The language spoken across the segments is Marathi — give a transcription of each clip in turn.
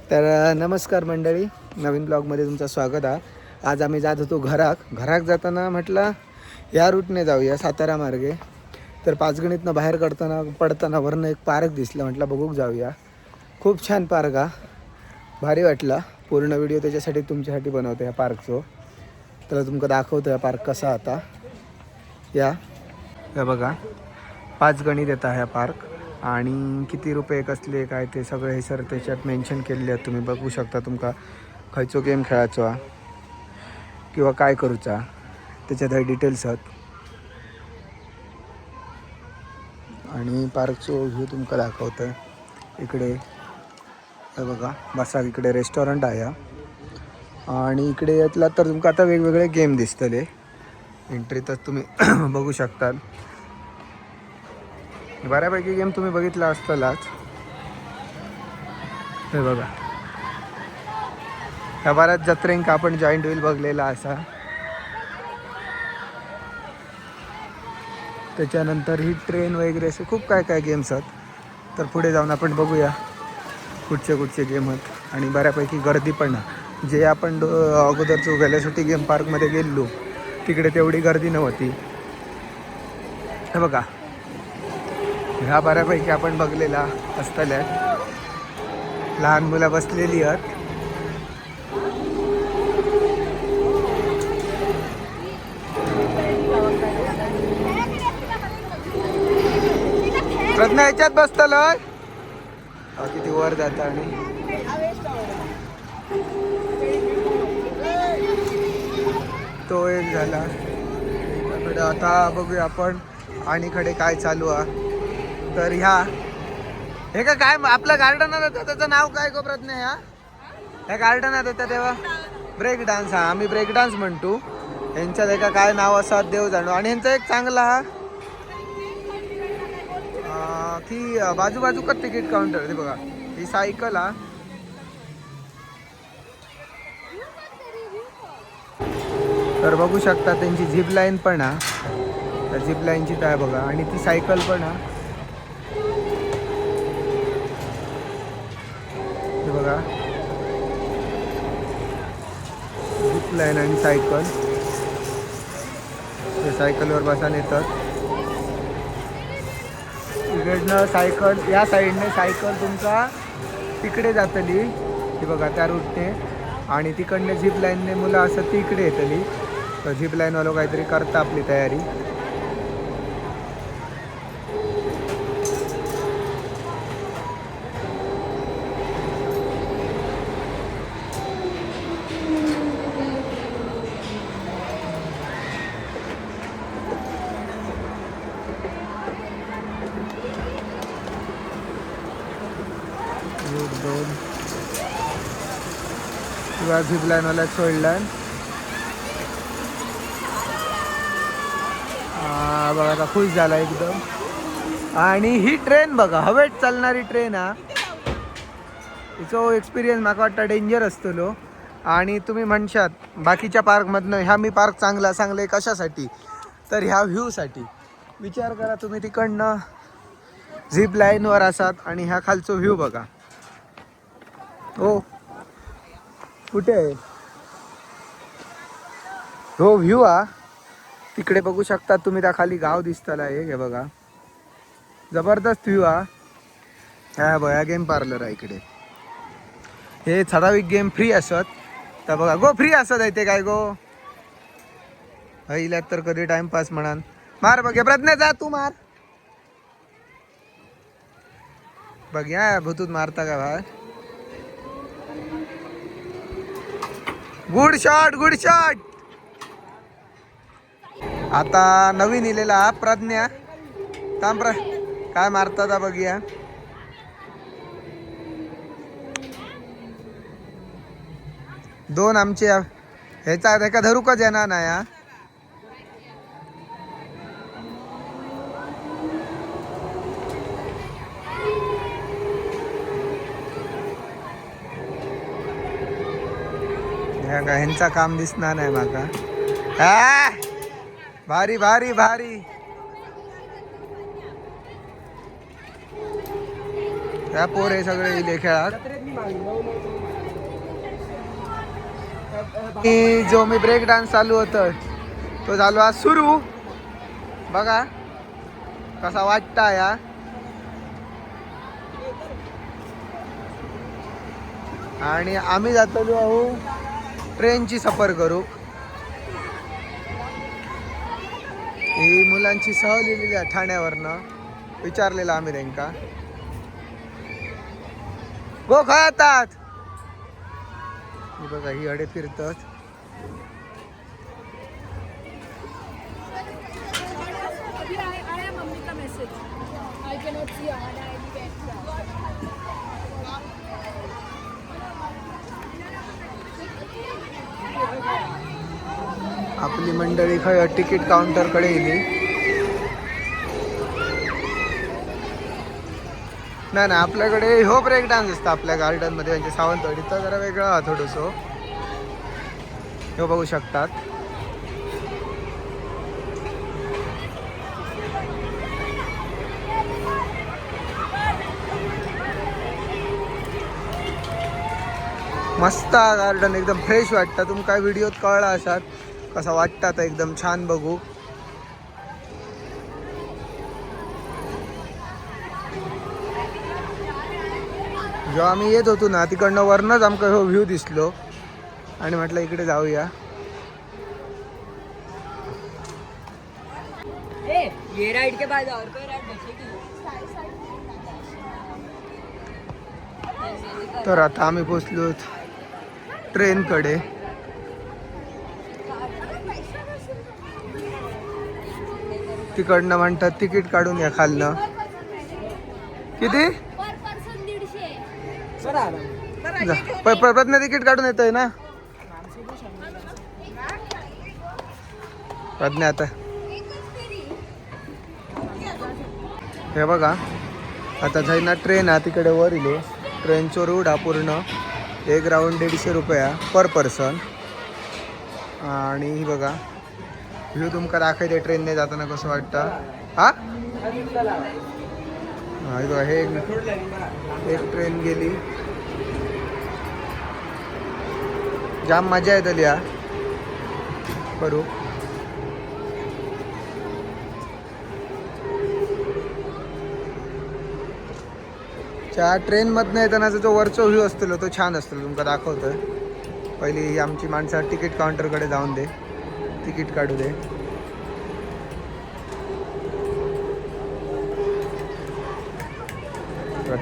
तर नमस्कार मंडळी, नवीन ब्लॉगमध्ये तुमचं स्वागत आहे. आज आम्ही जात होतो घराक जाताना म्हटलं या रूटने जाऊया सातारा मार्गे. तर पाचगणीतनं बाहेर पडताना वरनं एक पार्क दिसलं, म्हटलं बघूक जाऊया. खूप छान पार्क हा, भारी वाटला. पूर्ण व्हिडिओ त्याच्यासाठी तुमच्यासाठी बनवतो या पार्कचं. तर तुमका दाखवतो या पार्क कसा आता. या बघा, पाचगणीत येता ह्या पार्क आणि किती रुपये कसले काय ते सगळे हे सर त्याच्यात मेन्शन केलेले आहेत. तुम्ही बघू शकता तुमका खयचो गेम खेळायचा किंवा काय करूचा त्याच्यात हे डिटेल्स आहेत. आणि पार्कचो व्ह्यू तुमका दाखवतोय. इकडे हे बघा, बसा इकडे रेस्टॉरंट आहे आणि इकडे येतला तर तुमका आता वेगवेगळे गेम दिसतले एंट्रीतच तुम्ही बघू शकता. बऱ्यापैकी गेम तुम्ही बघितला असतालाच. हे बघा, ह्या बऱ्याच जत्रेंक आपण जॉईंट व्हील बघलेला असा. त्याच्यानंतर ही ट्रेन वगैरे असे खूप काय काय गेम्स आहेत. तर पुढे जाऊन आपण बघूया कुठचे गेम आहेत. आणि बऱ्यापैकी गर्दी पण आहे. जे आपण अगोदरचं गेल्यासाठी गेम पार्कमध्ये गेलो तिकडे तेवढी गर्दी नव्हती. हे बघा, ह्या बऱ्यापैकी आपण बघलेला असतल्या. लहान मुलं बसलेली आहेत. प्रज्ञा ह्याच्यात बसतलय किती वर जाता. आणि तो एक झाला. आता बघूया आपण आणि कडे काय चालू आहे. तर हे का काय आपलं गार्डन होतं त्याचं नाव काय गो प्रज्ञा? ह्या गार्डनात होत्या तेव्हा ब्रेक डान्स. हा, आम्ही ब्रेक डान्स म्हणतो. यांच्यात एका काय नाव असं देव जाणू. आणि यांचा एक चांगला हा की बाजूका तिकीट काउंटर. ते बघा, ही सायकल हा. तर बघू शकता त्यांची झिप लाईन पण हा. त्या झिप लाईनची काय बघा. आणि ती सायकल पण हा. हे बघा, झिप लाईन आणि सायकल. ते सायकलवर बसायला येतात. इकडनं सायकल या साईडने सायकल तुमचा तिकडे जातली. ती बघा त्या रूटने. आणि तिकडने झिप लाईनने मुलं असं ती इकडे येतली. तर झिप लाईनवालो काहीतरी करता आपली तयारी. दोन किंवा झिप लाईनवाला सोडला. बघा, आता खुश झाला एकदम. आणि ही ट्रेन बघा, हवेत चालणारी ट्रेन हा. तिचो एक्सपिरियन्स मला वाटतं डेंजर असतो. आणि तुम्ही म्हणशात बाकीच्या पार्कमधनं ह्या मी पार्क चांगले कशासाठी, तर ह्या व्ह्यूसाठी. विचार करा तुम्ही, तिकडनं झिप लाईनवर असात आणि ह्या खालचो व्ह्यू बघा. हो, कुठे आहे हो व्ह्यू हा. तिकडे बघू शकता तुम्ही, त्या खाली गाव दिसताला एक. हे बघा, जबरदस्त व्ह्यू हा. ह्या बघा गेम पार्लर आहे इकडे. हे ठराविक गेम फ्री असत. तर बघा गो, फ्री असत आहे ते काय गो. हिल्यात तर कधी टाइमपास म्हणान. मार बघ प्रज्ञा, जा तू मार बघ. या भूतूत मारता का बाहेर. Good shot. आता नवीन इलेला प्रज्ञा थांब काय मारता बघूया. दोन आमचे ह्याचा एका धरूकच येणार नाही हा. ह्यांचा काम दिसणार नाही माका. भारी. त्या पोर हे सगळे इले खेळात. जो मी ब्रेक डान्स चालू होतं तो झालो आज सुरू. बघा कसा वाटता या. आणि आम्ही जातो ट्रेनची सफर करू. ही मुलांची सहल लिहिलेली आहे ठाण्यावरनं. विचारलेलं आम्ही त्यांका गो खातात. बघा ही अडे फिरतात. आपली मंडळी खय तिकीट काउंटर कडे येली. नाही ना आपल्याकडे हो ब्रेक डान्स असतं आपल्या गार्डन मध्ये म्हणजे सावंतवाडीचा जरा वेगळा थोडस. हे बघू शकतात. मस्त गार्डन एकदम फ्रेश वाटतं. तुम्ही काय व्हिडिओत कळला असाल कसा वाटतात एकदम छान बघू. जेव्हा आम्ही येत होतो ना तिकडनं वरनच आमका हो व्ह्यू दिसलो आणि म्हटलं इकडे जाऊया. तर आता आम्ही पोचलो ट्रेन कडे. तिकडनं म्हणतात तिकीट काढून या खालनं. किती प्रज्ञा तिकीट काढून येतोय ना प्रज्ञा. आता हे बघा आता जाईना ट्रेन हा तिकडे वर इलो. ट्रेनचो रूट हा पूर्ण एक राऊंड 150 रुपया पर पर्सन. आणि ही बघा व्ह्यू तुमका दाखवते ट्रेनने जाताना कसं वाटतं. हा बघा हे एक ट्रेन गेली. जाम मजा येतली या करू. त्या ट्रेन मधनं येताना जो वरचा व्ह्यू असतो तो छान असतो तुमका दाखवतोय. पहिली ही आमची माणसं तिकीट काउंटर कडे जाऊन दे तिकीट काढू दे.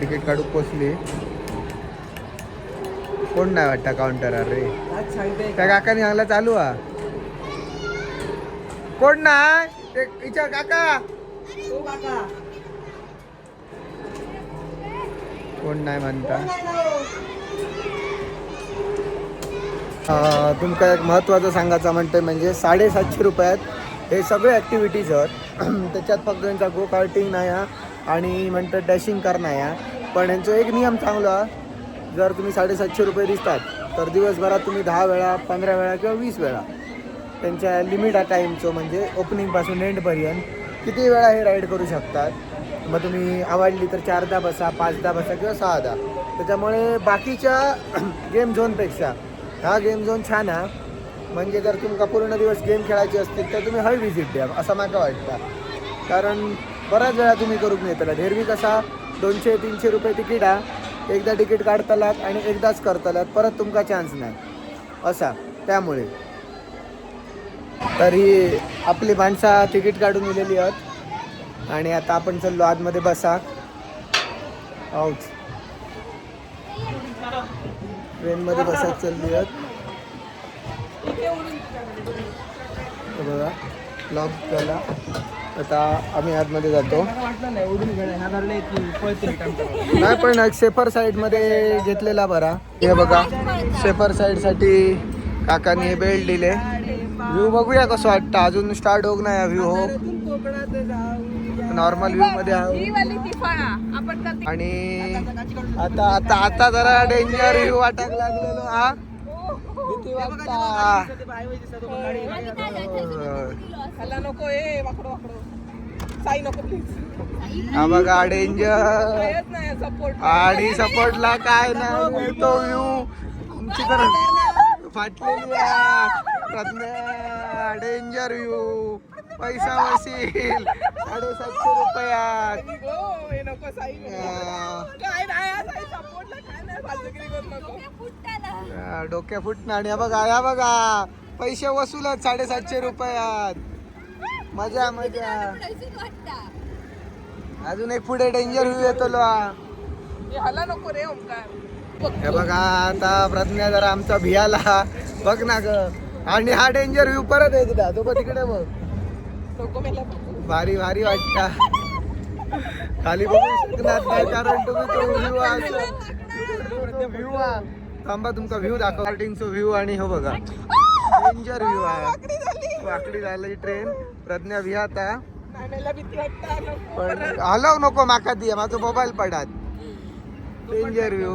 तिकीट काढू पोचली. कोण नाही वाटतं काउंटर. अरे त्या काकाने सांगला चालू हा कोण नाही विचार काका कोण नाही म्हणता. तुमका एक महत्त्वाचं सांगायचं म्हणते म्हणजे 750 रुपयात हे सगळे ॲक्टिव्हिटीज आहेत. त्याच्यात फक्त त्यांचा गो कार्टिंग नाही आणि म्हणतात डॅशिंग करणं आहे. पण यांचा एक नियम चांगला जर तुम्ही 750 रुपये दिसतात तर दिवसभरात तुम्ही 10 वेळा 15 वेळा किंवा 20 वेळा त्यांच्या लिमिट आहे टाईमचं म्हणजे ओपनिंगपासून एंडपर्यंत किती वेळा हे राईड करू शकतात. मग तुम्ही आवडली तर 4दा बसा 5दा बसा किंवा 6दा. त्याच्यामुळे बाकीच्या गेम झोनपेक्षा हा गेम झोन छान आहे. म्हणजे जर तुमका पूर्ण दिवस गेम खेळायचे असतील तर तुम्ही हय विजिट द्या असं मला वाटतं. कारण बऱ्याच वेळा तुम्ही करूक नाही त्याला. एरवी कसा 200-300 रुपये तिकीट आहे. एकदा तिकीट काढतालात आणि एकदाच करतालात परत तुमका चान्स नाही असा. त्यामुळे तरी आपली माणसं तिकीट काढून दिलेली आहेत आणि आता आपण चाललो आतमध्ये बसा. आऊच ट्रेनमध्ये बसत चालली आहेत. बघा लॉक केला. आता आम्ही आतमध्ये जातो. नाही पण सेफर साईडमध्ये घेतलेला बरा. हे बघा सेफर साईडसाठी काकांनी हे बेल्ट दिले. व्ह्यू बघूया कसं वाटतं. अजून स्टार्ट होग नाही व्ह्यू. हो नॉर्मल व्ह्यू मध्ये आणि आता आता आता जरा डेंजर व्ह्यू वाटायला लागलेलो. हा भीती वाटता. हा बघा डेंजर आणि सपोर्टला काय नाही तो व्ह्यू. तुमची तर फाटलेली प्रज्ञा डेंजर व्ह्यू पैसा वसील 750 रुपयात. डोक्या फुटणं आणि या बघा पैसे वसूलच 750 रुपयात. मजा मजा. अजून एक पुढे डेंजर व्ह्यू येतो नको रे ओमकार. हे बघा आता प्रज्ञा जरा आमचा भियाला बघ ना ग. आणि हा डेंजर व्ह्यू परत एकदा तो पण तिकडे बघ. भारी भारी वाटता. खाली बघू शकणार नाही कारण तुम्ही तो व्ह्यू थांबा तुमचा व्ह्यू दाखव. स्टार्टिंगचा व्ह्यू आणि हो बघा डेंजर व्ह्यू आहे. वाकडी झाली ट्रेन. प्रज्ञा भियाता पण हलव नको माका दिया माझा मोबाईल पडात. डेंजर व्ह्यू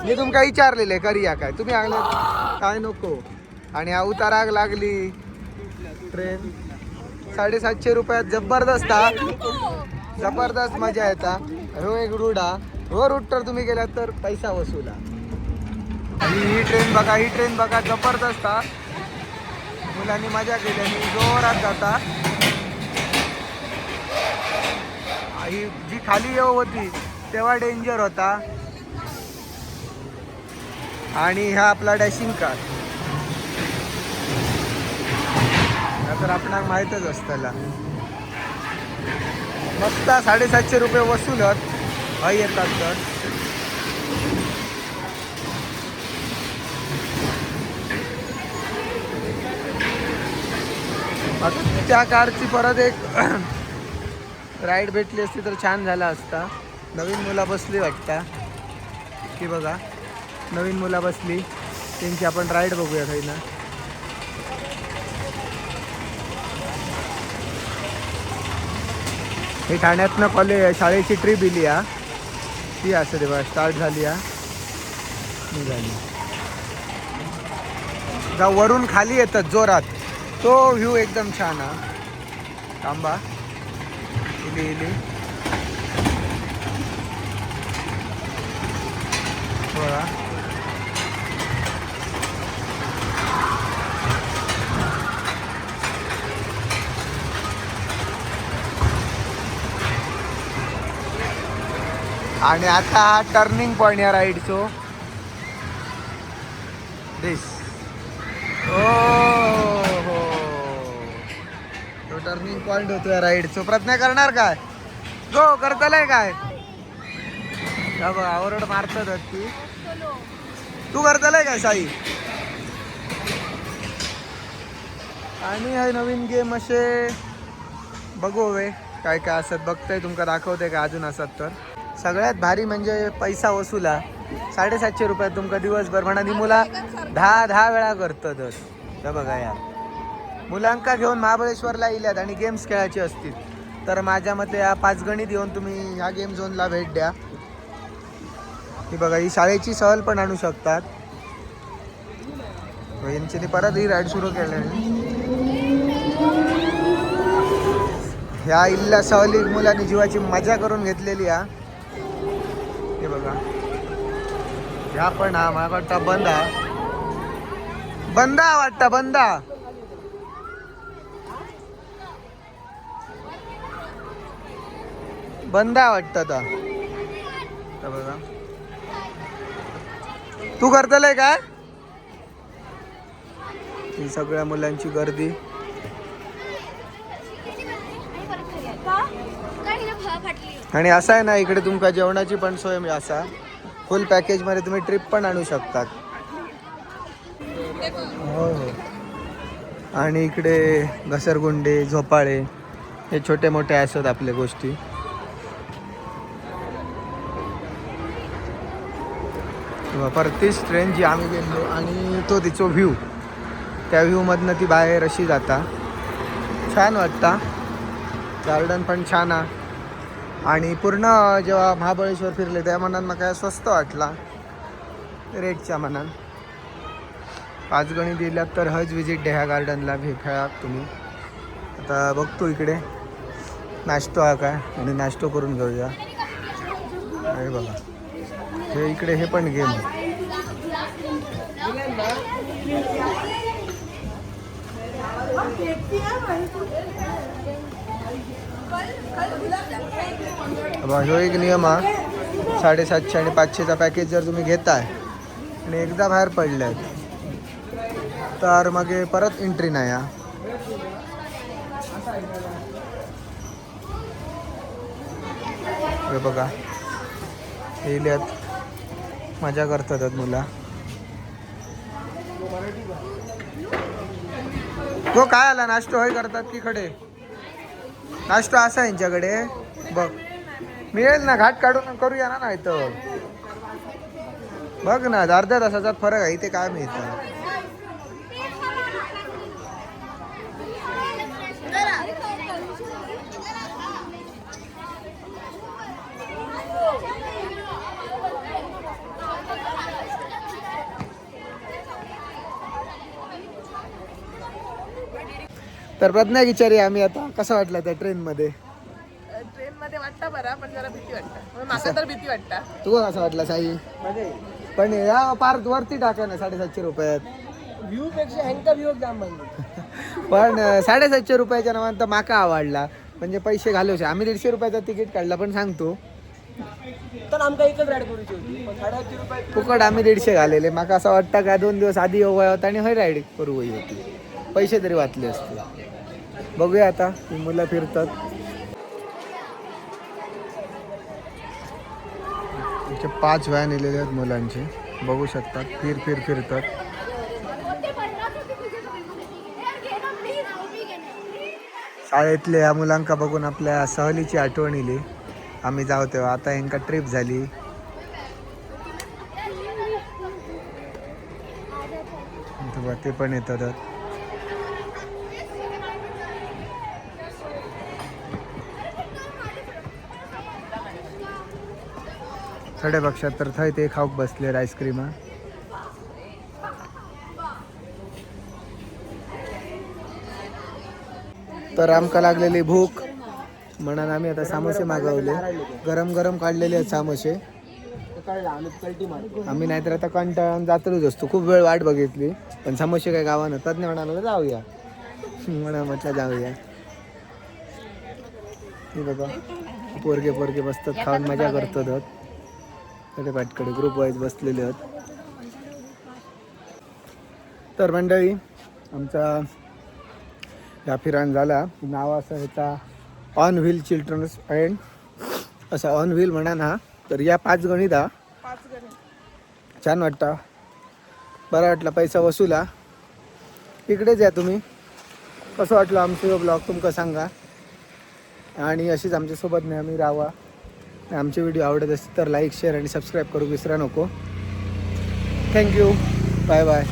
मी तुमका विचारलेले करूया काय तुम्ही आगले काय नको. आणि हा उताराग लागली ट्रेन 750 रुपयात जबरदस्त जबरदस्त मजा येता. हो एक रूट हा. हो रूट तर तुम्ही गेलात तर पैसा वसूला. ही ट्रेन बघा जबरदस्त हा. मुलांनी मजा केली आणि जोरात जाता. ही जी खाली येऊ होती तेव्हा डेंजर होता. आणि हा आपला डॅशिंग कार तर आपणाक माहीतच असताला. मस्त 750 रुपये वसूलत हय येतात तर. आता त्या कारची परत एक राईड भेटली असती तर छान झाला असता. नवीन मुला बसली वाटता की बघा नवीन मुला बसली त्यांची आपण राईड बघूया काही ना. हे ठाण्यातनं शाळेची ट्रिप इली हा. ती असं दे बघा स्टार्ट झाली हा. निघाली जा वरून खाली येतात जोरात. तो व्ह्यू एकदम छान हा. थांबा इली बघा. आणि आता हा टर्निंग पॉइंट या राईडचो दिस. हो तो टर्निंग पॉइंट होतो या राईडचो. प्रयत्न करणार काय गो करतलाय काय आवरड मारतात ती. तू करतलाय काय साई. आणि हे नवीन गेम असे बघू हवे काय काय असत बघताय तुमका दाखवते का अजून असत तर. सगळ्यात भारी म्हणजे पैसा वसूला 750 रुपयात तुमका दिवसभर म्हणा. मुला 10 वेळा करतच. तर बघा यार मुलांका घेऊन महाबळेश्वरला इल्यात आणि गेम्स खेळायचे असतील तर माझ्या मते या 5 गणित येऊन तुम्ही ह्या गेम झोनला भेट द्या. ही बघा ही शाळेची सहल पण आणू शकतात. यांची परत ही राईड सुरू केली. ह्या इल्ल्या सहलीत मुलांनी जीवाची मजा करून घेतलेली हा. हे बघा ह्या पण हा मला वाटतं बंदा वाटतं बंदा वाटतं. बघा तू करतलंय काय. ही सगळ्या मुलांची गर्दी. आणि असं आहे ना इकडे तुमका जेवणाची पण सोय असा फुल पॅकेज मध्ये तुम्ही ट्रिप पण आणू शकतात. हो हो. आणि इकडे घसरगुंडे झोपाळे हे छोटे मोठे असतात आपल्या गोष्टी. परतीच ट्रेन जी आम्ही गेलो आणि तो तिचो व्ह्यू त्या व्ह्यूमधनं ती बाहेर अशी जाता. छान वाटता. गार्डन पण छान आहे. आणि पूर्ण जेव्हा महाबळेश्वर फिरले त्या मनात मला स्वस्त वाटला रेटच्या मनात. 5 गणी दिल्यात तर हज विजिट द्या ह्या गार्डनला खेळा तुम्ही. आता बघतो इकडे नाश्तो हा काय आणि नाश्तो करून घेऊया. हे बघा हे इकडे हे पण गेम ह्यो एक नियम हा 750 आणि 500चा पॅकेज जर तुम्ही घेताय आणि एकदा बाहेर पडलाय तर मग परत एंट्री नाही हा. हे बघा येल्यात मजा करतात मुला. तो काय आला नाश्तो होय करतात की खडे नाश्तो असा यांच्याकडे बघ मिळेल ना घाट काढून करूया ना नाही तर बघ ना अर्ध्या तासाचा फरक आहे इथे काय मिळतं. तर प्रज्ञा विचारी आम्ही आता कसं वाटलं त्या ट्रेनमध्ये. ट्रेन मध्ये वाटतं बरा पण जरा भीती वाटतं माका तर भीती वाटतं. तू कसं वाटलं साई. पण या पार्क वरती टाका ना 750 रुपयात. व्ह्यू पेक्षा ह्यांका व्ह्यू जाम पण 750 रुपयाच्या नावानं तर माका आवडला म्हणजे पैसे घालवशे. आम्ही 150 रुपयाचा तिकीट काढला पण सांगतो तर आमका एकच राईड करूची होती पण 750 रुपये फुकट आम्ही 150 घालेले. माका असं वाटतं का 2 दिवस आधी येऊ होता आणि हय राईड करू होती पैसे तरी वाचले असते. बघूया आता ही मुलं फिरतात. इथे 5 व्हॅन आलेले आहेत मुलांचे बघू शकतात फिरतात. शाळेतले या मुलांका बघून आपल्या सहलीची आठवण येली. आम्ही जाऊ तेव्हा आता यांका ट्रिप झाली. ते पण येतात. थोड्या पक्षात तर थंय ते खाऊक बसले आईस्क्रीम. तर आमका लागलेली भूक म्हणून आम्ही आता सामोसे मागवले. गरम गरम काढलेले आहेत सामोसे. आम्ही नाहीतर आता कंटाळून जातच असतो. खूप वेळ वाट बघितली पण सामोसे काय गावा नसतात नाही म्हणाला जाऊया म्हटलं जाऊया. हे बघा पोरगे बसतात खाऊन मजा करतात. थोडे पाटकडे ग्रुप वाईज बसलेले आहेत. तर मंडळी आमचा या फिराण झाला. नाव असं ह्याचा ऑन व्हील चिल्ड्रन्स अँड असं ऑन व्हील म्हणा ना. तर या 5 गणित हा छान वाटतं. बरं वाटलं पैसा वसूला. इकडेच या तुम्ही. कसं वाटलं आमचं ब्लॉग तुमका सांगा आणि अशीच आमच्यासोबत नेहमी राहा. आमचे व्हिडिओ आवडत असतील तर लाईक शेअर आणि सबस्क्राईब करू विसरा नको. थँक्यू. Bye bye.